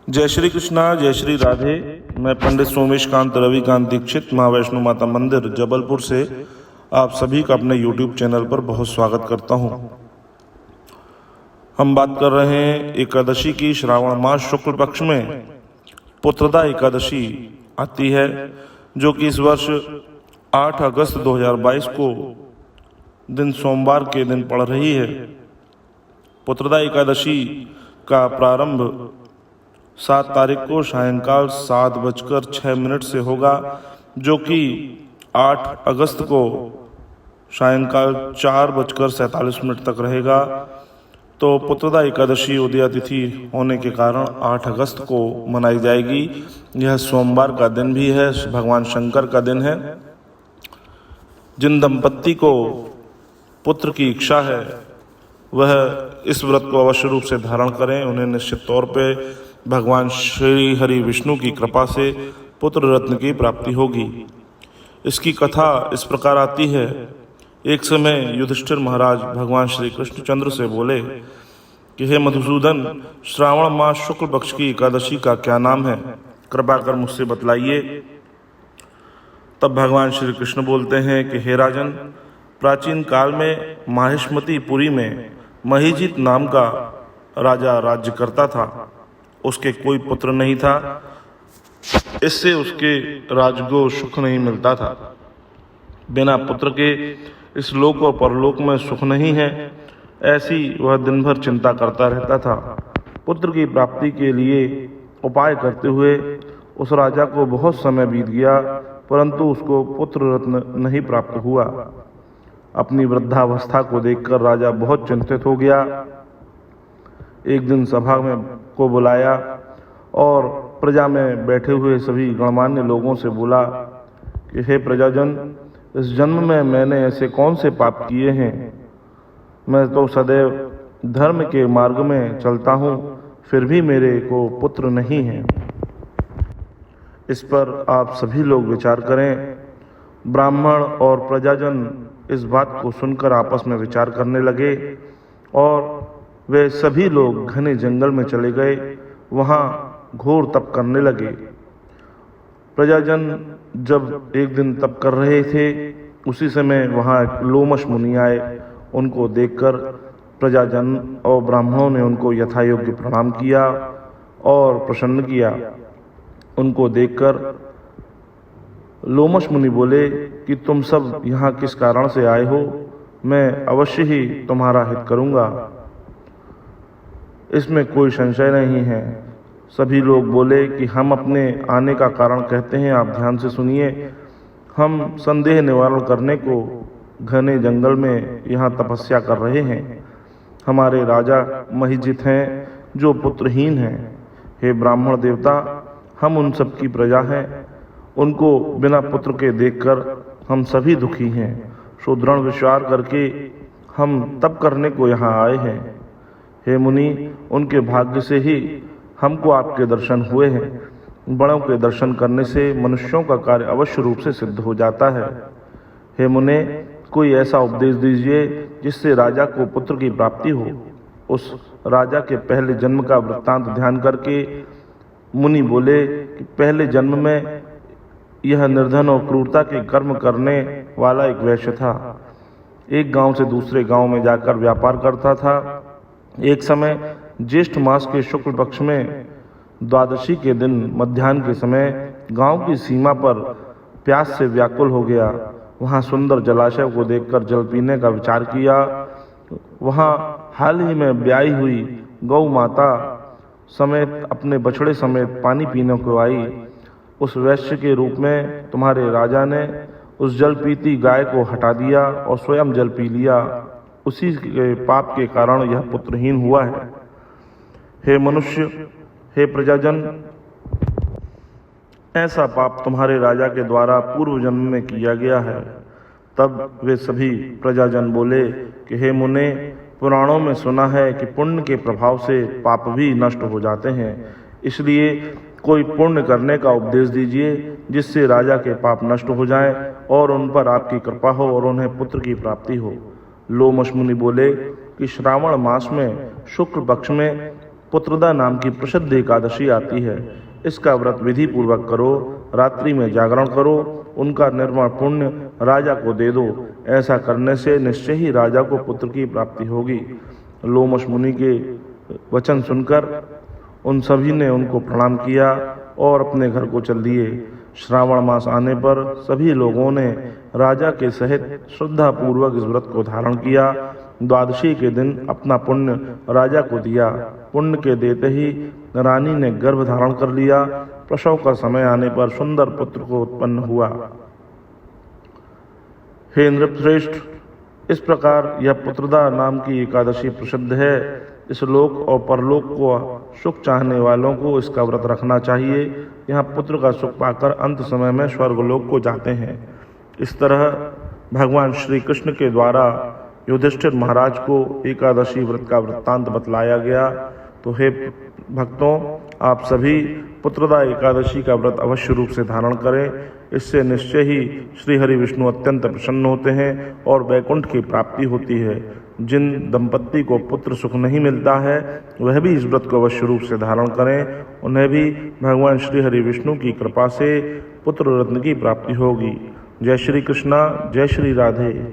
जय श्री कृष्णा, जय श्री राधे। मैं पंडित सोमेश कांत रविकांत दीक्षित महावैष्णो माता मंदिर जबलपुर से आप सभी का अपने YouTube चैनल पर बहुत स्वागत करता हूं। हम बात कर रहे हैं एकादशी की। श्रावण मास शुक्ल पक्ष में पुत्रदा एकादशी आती है, जो कि इस वर्ष 8 अगस्त 2022 को दिन सोमवार के दिन पड़ रही है। पुत्रदा एकादशी का प्रारंभ 7 तारीख को सायंकाल 7:06 से होगा, जो कि 8 अगस्त को सायंकाल 4:47 तक रहेगा। तो पुत्रदा एकादशी उदया तिथि होने के कारण 8 अगस्त को मनाई जाएगी। यह सोमवार का दिन भी है, भगवान शंकर का दिन है। जिन दंपत्ति को पुत्र की इच्छा है वह इस व्रत को अवश्य रूप से धारण करें। उन्हें निश्चित तौर पे भगवान श्री हरि विष्णु की कृपा से पुत्र रत्न की प्राप्ति होगी। इसकी कथा इस प्रकार आती है। एक समय युधिष्ठिर महाराज भगवान श्री कृष्णचंद्र से बोले कि हे मधुसूदन, श्रावण मास शुक्ल पक्ष की एकादशी का क्या नाम है, कृपा कर मुझसे बतलाइए। तब भगवान श्री कृष्ण बोलते हैं कि हे राजन, प्राचीन काल में माहिष्मतीपुरी में महीजित नाम का राजा राज्य करता था। उसके कोई पुत्र नहीं था, इससे उसके राज को सुख नहीं मिलता था। बिना पुत्र के इस लोक और परलोक में सुख नहीं है, ऐसी वह दिन भर चिंता करता रहता था। पुत्र की प्राप्ति के लिए उपाय करते हुए उस राजा को बहुत समय बीत गया, परंतु उसको पुत्र रत्न नहीं प्राप्त हुआ। अपनी वृद्धावस्था को देखकर राजा बहुत चिंतित हो गया। एक दिन सभा में को बुलाया और प्रजा में बैठे हुए सभी गणमान्य लोगों से बोला कि हे प्रजाजन, इस जन्म में मैंने ऐसे कौन से पाप किए हैं? मैं तो सदैव धर्म के मार्ग में चलता हूँ, फिर भी मेरे को पुत्र नहीं है। इस पर आप सभी लोग विचार करें। ब्राह्मण और प्रजाजन इस बात को सुनकर आपस में विचार करने लगे और वे सभी लोग घने जंगल में चले गए। वहाँ घोर तप करने लगे। प्रजाजन जब एक दिन तप कर रहे थे, उसी समय वहाँ लोमश मुनि आए। उनको देखकर प्रजाजन और ब्राह्मणों ने उनको यथायोग्य प्रणाम किया और प्रसन्न किया। उनको देखकर लोमश मुनि बोले कि तुम सब यहाँ किस कारण से आए हो? मैं अवश्य ही तुम्हारा हित करूँगा, इसमें कोई संशय नहीं है। सभी लोग बोले कि हम अपने आने का कारण कहते हैं, आप ध्यान से सुनिए। हम संदेह निवारण करने को घने जंगल में यहाँ तपस्या कर रहे हैं। हमारे राजा महीजित हैं जो पुत्रहीन हैं। हे ब्राह्मण देवता, हम उन सब की प्रजा हैं। उनको बिना पुत्र के देखकर हम सभी दुखी हैं। सो दृढ़ विचार करके हम तप करने को यहाँ आए हैं। हे मुनि, उनके भाग्य से ही हमको आपके दर्शन हुए हैं। बड़ों के दर्शन करने से मनुष्यों का कार्य अवश्य रूप से सिद्ध हो जाता है। हे मुने, कोई ऐसा उपदेश दीजिए जिससे राजा को पुत्र की प्राप्ति हो। उस राजा के पहले जन्म का वृत्तांत ध्यान करके मुनि बोले कि पहले जन्म में यह निर्धन और क्रूरता के कर्म करने वाला एक वैश्य था। एक गांव से दूसरे गांव में जाकर व्यापार करता था। एक समय ज्येष्ठ मास के शुक्ल पक्ष में द्वादशी के दिन मध्याह्न के समय गांव की सीमा पर प्यास से व्याकुल हो गया। वहां सुंदर जलाशय को देखकर जल पीने का विचार किया। वहां हाल ही में ब्याई हुई गौ माता समेत अपने बछड़े समेत पानी पीने को आई। उस वैश्य के रूप में तुम्हारे राजा ने उस जल पीती गाय को हटा दिया और स्वयं जल पी लिया। उसी के पाप के कारण यह पुत्रहीन हुआ है। हे मनुष्य, हे प्रजाजन, ऐसा पाप तुम्हारे राजा के द्वारा पूर्व जन्म में किया गया है। तब वे सभी प्रजाजन बोले कि हे मुने, पुराणों में सुना है कि पुण्य के प्रभाव से पाप भी नष्ट हो जाते हैं। इसलिए कोई पुण्य करने का उपदेश दीजिए जिससे राजा के पाप नष्ट हो जाएं और उन पर आपकी कृपा हो और उन्हें पुत्र की प्राप्ति हो। लोमश मुनि बोले कि श्रावण मास में शुक्ल पक्ष में पुत्रदा नाम की प्रसिद्ध एकादशी आती है। इसका व्रत विधि पूर्वक करो, रात्रि में जागरण करो, उनका निर्मल पुण्य राजा को दे दो। ऐसा करने से निश्चय ही राजा को पुत्र की प्राप्ति होगी। लोमश मुनि के वचन सुनकर उन सभी ने उनको प्रणाम किया और अपने घर को चल दिए। श्रावण मास आने पर सभी लोगों ने राजा के सहित श्रद्धा पूर्वक इस व्रत को धारण किया। द्वादशी के दिन अपना पुण्य राजा को दिया। पुण्य के देते ही रानी ने गर्भ धारण कर लिया। प्रसव का समय आने पर सुंदर पुत्र को उत्पन्न हुआ। हे नृपश्रेष्ठ, इस प्रकार यह पुत्रदा नाम की एकादशी प्रसिद्ध है। इस लोक और परलोक को सुख चाहने वालों को इसका व्रत रखना चाहिए। यहाँ पुत्र का सुख पाकर अंत समय में स्वर्गलोक को जाते हैं। इस तरह भगवान श्री कृष्ण के द्वारा युधिष्ठिर महाराज को एकादशी व्रत का वृत्तांत बतलाया गया। तो हे भक्तों, आप सभी पुत्रदा एकादशी का व्रत अवश्य रूप से धारण करें। इससे निश्चय ही श्री हरि विष्णु अत्यंत प्रसन्न होते हैं और वैकुंठ की प्राप्ति होती है। जिन दंपत्ति को पुत्र सुख नहीं मिलता है वह भी इस व्रत को अवश्य रूप से धारण करें। उन्हें भी भगवान श्री हरि विष्णु की कृपा से पुत्र रत्न की प्राप्ति होगी। जय श्री कृष्णा, जय श्री राधे।